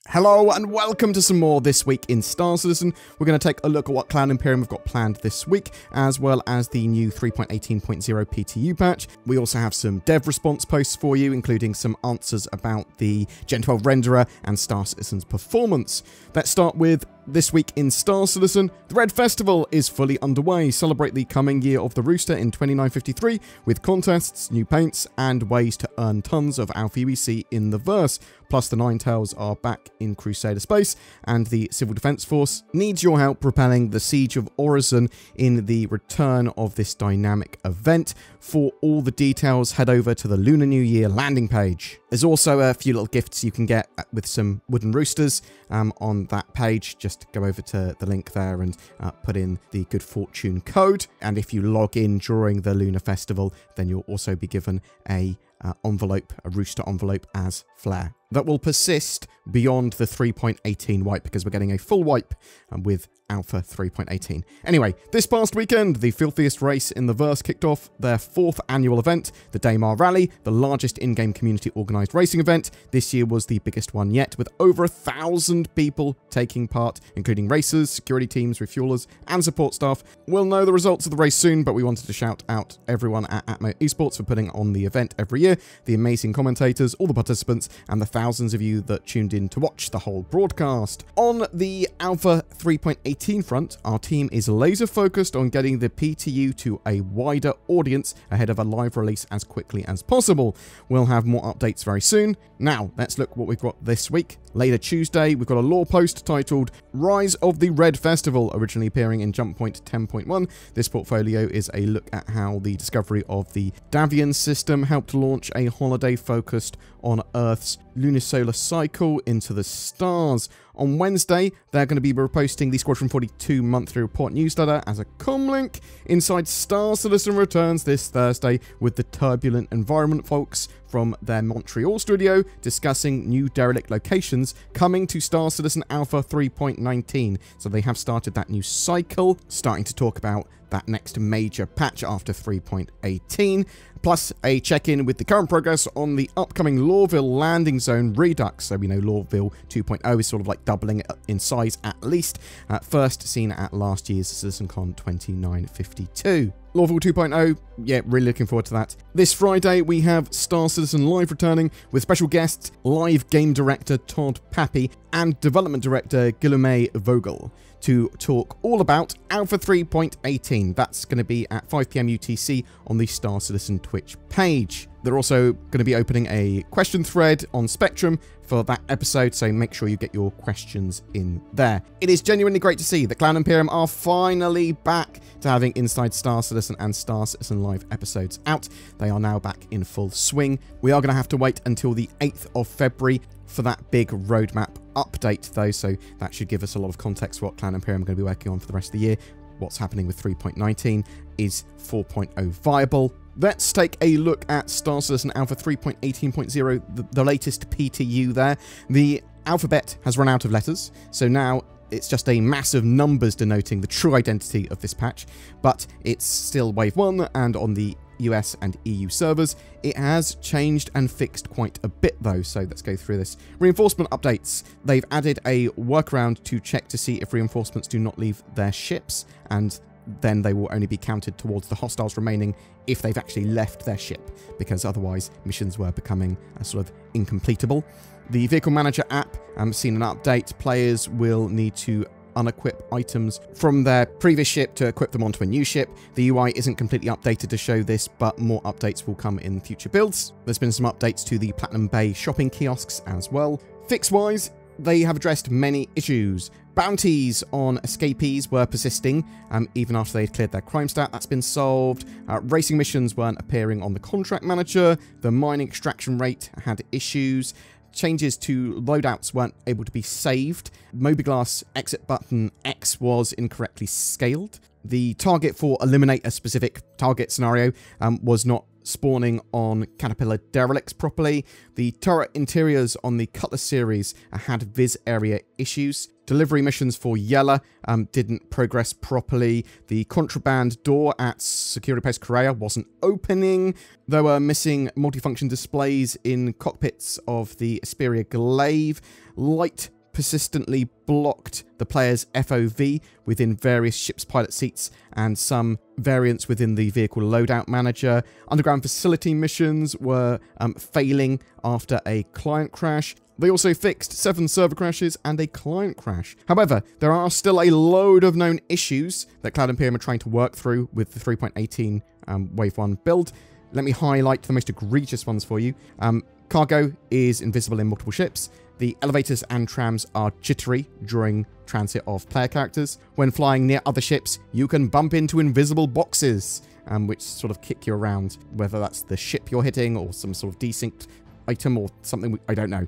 Hello and welcome to some more This Week in Star Citizen. We're going to take a look at what Cloud Imperium have got planned this week, as well as the new 3.18.0 PTU patch. We also have some dev response posts for you, including some answers about the Gen 12 renderer and Star Citizen's performance. Let's start with This Week in Star Citizen. The Red Festival is fully underway. Celebrate the coming year of the Rooster in 2953 with contests, new paints, and ways to earn tons of Alpha UEC in the verse. Plus, the Ninetales are back in Crusader space, and the Civil Defense Force needs your help propelling the Siege of Orizon in the return of this dynamic event. For all the details, head over to the Lunar New Year landing page. There's also a few little gifts you can get with some wooden roosters on that page. Just go over to the link there and put in the Good Fortune code. And if you log in during the Lunar Festival, then you'll also be given a rooster envelope as flair. That will persist beyond the 3.18 wipe because we're getting a full wipe with Alpha 3.18. Anyway, this past weekend, the filthiest race in the verse kicked off their 4th annual event, the Daymar Rally, the largest in-game community organised racing event. This year was the biggest one yet, with over 1,000 people taking part, including racers, security teams, refuelers, and support staff. We'll know the results of the race soon, but we wanted to shout out everyone at Atmo Esports for putting on the event every year, the amazing commentators, all the participants, and the thousands of you that tuned in to watch the whole broadcast. On the Alpha 3.18 front, our team is laser focused on getting the PTU to a wider audience ahead of a live release as quickly as possible. We'll have more updates very soon. Now, let's look what we've got this week. Later Tuesday, we've got a lore post titled Rise of the Red Festival, originally appearing in Jump Point 10.1. This portfolio is a look at how the discovery of the Davian system helped launch a holiday focused on Earth's lunisolar cycle into the stars. On Wednesday, they're going to be reposting the Squadron 42 monthly report newsletter as a comlink. Inside Star Citizen returns this Thursday with the Turbulent Environment folks from their Montreal studio discussing new derelict locations coming to Star Citizen Alpha 3.19. So they have started that new cycle, starting to talk about that next major patch after 3.18. Plus a check-in with the current progress on the upcoming Lorville landing zone redux. So we know Lorville 2.0 is sort of like doubling in size at least. First seen at last year's CitizenCon 2952. Lorville 2.0, yeah, really looking forward to that. This Friday, we have Star Citizen Live returning with special guests, live game director Todd Pappy and development director Guillaume Vogel to talk all about Alpha 3.18. That's going to be at 5 PM UTC on the Star Citizen Twitch page. They're also going to be opening a question thread on Spectrum for that episode, so make sure you get your questions in there. It is genuinely great to see that Cloud Imperium are finally back to having Inside Star Citizen and Star Citizen Live episodes out. They are now back in full swing. We are going to have to wait until the 8th of February for that big roadmap update, though, so that should give us a lot of context for what Cloud Imperium are going to be working on for the rest of the year. What's happening with 3.19? Is 4.0 viable? Let's take a look at Star Citizen Alpha 3.18.0, the latest PTU there. The alphabet has run out of letters, so now it's just a massive numbers denoting the true identity of this patch, but it's still Wave 1, and on the US and EU servers, it has changed and fixed quite a bit though, so let's go through this. Reinforcement updates. They've added a workaround to check to see if reinforcements do not leave their ships, and then they will only be counted towards the hostiles remaining if they've actually left their ship, because otherwise missions were becoming sort of incompletable. The Vehicle Manager app, seen an update. Players will need to unequip items from their previous ship to equip them onto a new ship. The UI isn't completely updated to show this, but more updates will come in future builds. There's been some updates to the Platinum Bay shopping kiosks as well. Fix-wise, they have addressed many issues. Bounties on escapees were persisting, even after they had cleared their crime stat. That's been solved. Racing missions weren't appearing on the contract manager. The mining extraction rate had issues. Changes to loadouts weren't able to be saved. Mobiglass exit button X was incorrectly scaled. The target for eliminate a specific target scenario was not spawning on Caterpillar derelicts properly. The turret interiors on the Cutlass series had Viz area issues. Delivery missions for Yella didn't progress properly. The contraband door at Security Post Korea wasn't opening. There were missing multifunction displays in cockpits of the Asperia Glaive. Light persistently blocked the player's FOV within various ship's pilot seats and some variants within the vehicle loadout manager. Underground facility missions were failing after a client crash. They also fixed 7 server crashes and a client crash. However, there are still a load of known issues that Cloud Imperium are trying to work through with the 3.18 Wave 1 build. Let me highlight the most egregious ones for you. Cargo is invisible in multiple ships. The elevators and trams are jittery during transit of player characters. When flying near other ships, you can bump into invisible boxes, which sort of kick you around, whether that's the ship you're hitting or some sort of desynced item or something, I don't know.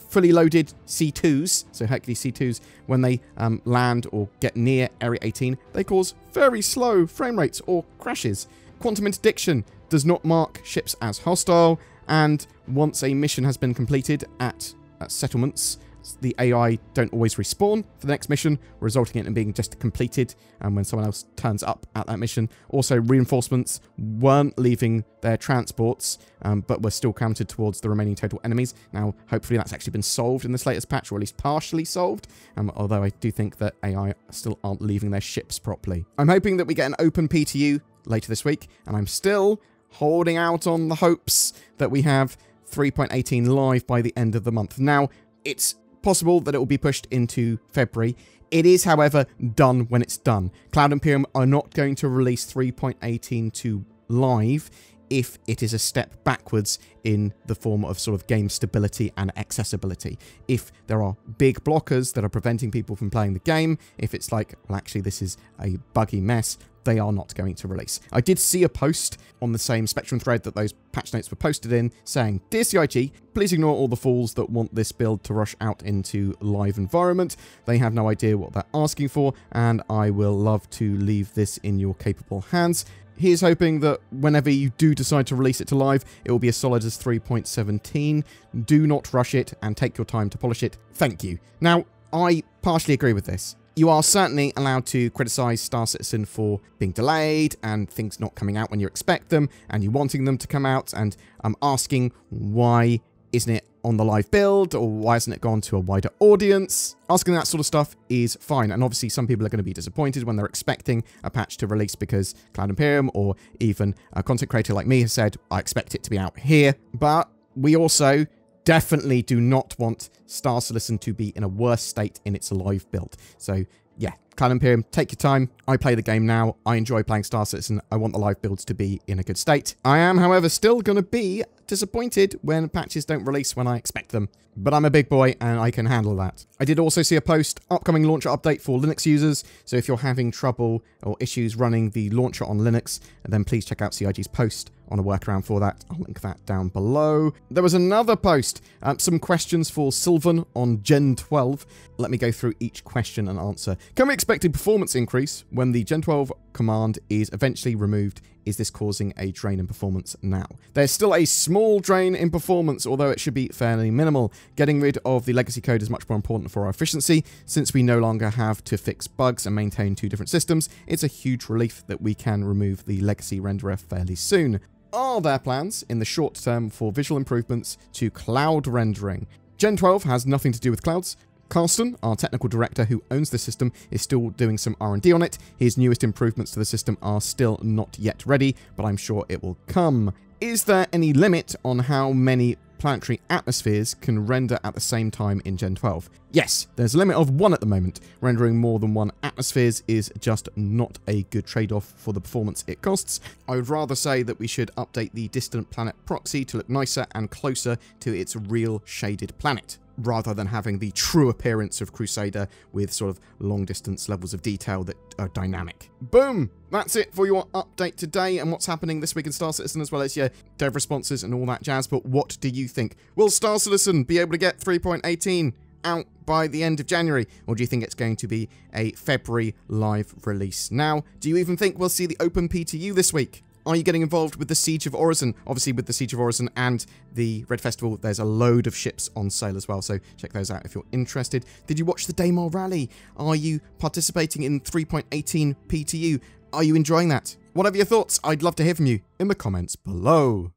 Fully loaded C2s, so Hercules C2s, when they land or get near Area 18, they cause very slow frame rates or crashes. Quantum interdiction does not mark ships as hostile, and once a mission has been completed at settlements, the AI don't always respawn for the next mission, resulting in it being just completed when someone else turns up at that mission. Also, reinforcements weren't leaving their transports, but were still counted towards the remaining total enemies. Now, hopefully that's actually been solved in this latest patch, or at least partially solved, although I do think that AI still aren't leaving their ships properly. I'm hoping that we get an open PTU later this week, and I'm still holding out on the hopes that we have 3.18 live by the end of the month. Now, it's possible that it will be pushed into February. It is, however, done when it's done. Cloud Imperium are not going to release 3.18 to live if it is a step backwards in the form of sort of game stability and accessibility. If there are big blockers that are preventing people from playing the game, if it's like, well, actually, this is a buggy mess, they are not going to release. I did see a post on the same Spectrum thread that those patch notes were posted in saying, "Dear CIG, please ignore all the fools that want this build to rush out into live environment. They have no idea what they're asking for, and I will love to leave this in your capable hands. Here's hoping that whenever you do decide to release it to live, it will be as solid as 3.17. Do not rush it and take your time to polish it. Thank you." Now, I partially agree with this. You are certainly allowed to criticize Star Citizen for being delayed and things not coming out when you expect them and you wanting them to come out, and asking why isn't it on the live build or why hasn't it gone to a wider audience. Asking that sort of stuff is fine, and obviously some people are going to be disappointed when they're expecting a patch to release because Cloud Imperium or even a content creator like me has said, I expect it to be out here. But we also definitely do not want Star Citizen to be in a worse state in its live build. So yeah, Cloud Imperium, take your time. I play the game now. I enjoy playing Star Citizen. I want the live builds to be in a good state. I am, however, still going to be disappointed when patches don't release when I expect them. But I'm a big boy and I can handle that. I did also see a post, upcoming launcher update for Linux users. So if you're having trouble or issues running the launcher on Linux, then please check out CIG's post on a workaround for that. I'll link that down below. There was another post, some questions for Sylvan on Gen 12. Let me go through each question and answer. Can we expect a performance increase when the Gen 12 command is eventually removed? Is this causing a drain in performance now? There's still a small drain in performance, although it should be fairly minimal. Getting rid of the legacy code is much more important for our efficiency. Since we no longer have to fix bugs and maintain 2 different systems, it's a huge relief that we can remove the legacy renderer fairly soon. Are there plans in the short term for visual improvements to cloud rendering? Gen 12 has nothing to do with clouds. Carsten, our technical director who owns the system, is still doing some R&D on it. His newest improvements to the system are still not yet ready, but I'm sure it will come. Is there any limit on how many planetary atmospheres can render at the same time in Gen 12? Yes, there's a limit of 1 at the moment. Rendering more than 1 atmospheres is just not a good trade-off for the performance it costs. I would rather say that we should update the distant planet proxy to look nicer and closer to its real shaded planet, rather than having the true appearance of Crusader with sort of long-distance levels of detail that are dynamic. Boom! That's it for your update today and what's happening this week in Star Citizen, as well as your dev responses and all that jazz. But what do you think? Will Star Citizen be able to get 3.18 out by the end of January? Or do you think it's going to be a February live release? Now, do you even think we'll see the open PTU this week? Are you getting involved with the Siege of Orison? Obviously, with the Siege of Orison and the Red Festival, there's a load of ships on sale as well, so check those out if you're interested. Did you watch the Daymar Rally? Are you participating in 3.18 PTU? Are you enjoying that? Whatever your thoughts, I'd love to hear from you in the comments below.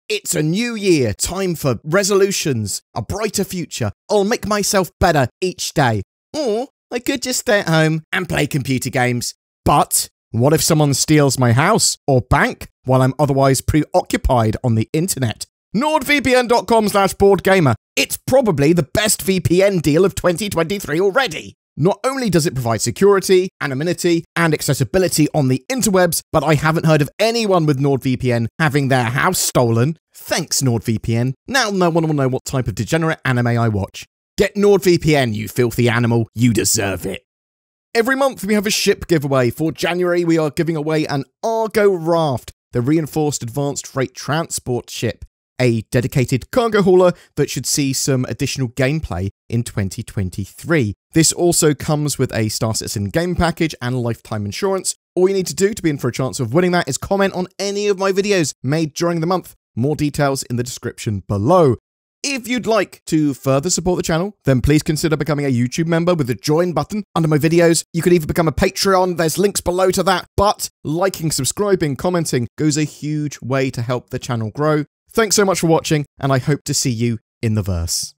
It's a new year, time for resolutions, a brighter future. I'll make myself better each day. Or I could just stay at home and play computer games. But what if someone steals my house or bank while I'm otherwise preoccupied on the internet? NordVPN.com/BoredGamer. It's probably the best VPN deal of 2023 already. Not only does it provide security, anonymity, and accessibility on the interwebs, but I haven't heard of anyone with NordVPN having their house stolen. Thanks, NordVPN. Now no one will know what type of degenerate anime I watch. Get NordVPN, you filthy animal. You deserve it. Every month we have a ship giveaway. For January, we are giving away an Argo Raft, the reinforced advanced freight transport ship, a dedicated cargo hauler that should see some additional gameplay in 2023. This also comes with a Star Citizen game package and lifetime insurance. All you need to do to be in for a chance of winning that is comment on any of my videos made during the month. More details in the description below. If you'd like to further support the channel, then please consider becoming a YouTube member with the join button under my videos. You could even become a Patreon, there's links below to that, but liking, subscribing, commenting goes a huge way to help the channel grow. Thanks so much for watching, and I hope to see you in the verse.